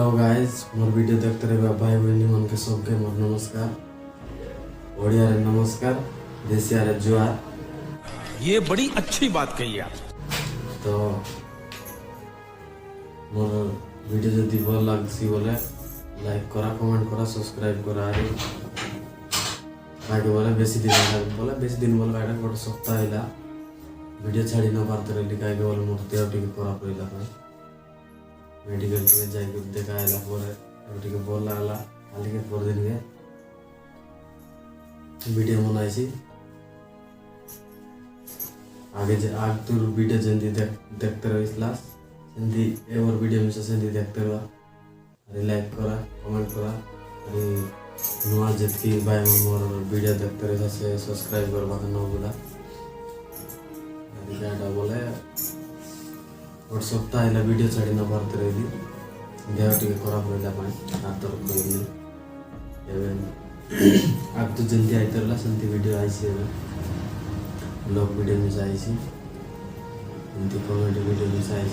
Hello guys मोर video देखते रहे भाई बहनी मन के सबके मोर नमस्कार। ओडिया रे नमस्कार, देशिया रे जुआर। ये बड़ी अच्छी बात कही आप। तो मोर वीडियो जदि भल लागसी बोले लाइक करा, कमेंट करा, सब्सक्राइब करा। आरे बाकी बोले बेसी दिन बोले बाइडा गोटे सप्ताह हिला वीडियो छाड़ी न पारते रही कहीं बोले मोर देह टिके खराब रहा। मेडिकल के जाके देखाला टिके भल लगला। काली के पर दिन के वीडियो बनाई आग तोर वीडियो जल्दी देखते रहिसला सेंदी एवर वीडियो में सेंदी देखते रहा। अरे लाइक करा, कमेंट करा। अरे नुआ जितकी भाई मोर वीडियो देखते रहे से सब्सक्राइब करवा न बोला। अरे क्या बोले और सप्ताह है वीडियो छाड़ी न पारते रही देह टिके खराब रहा हाथ कहली आग तो जल्दी आईते रहा सेमती वीडियो आई ब्लॉग वीडियो में आई कमेडी वीडियो में आई।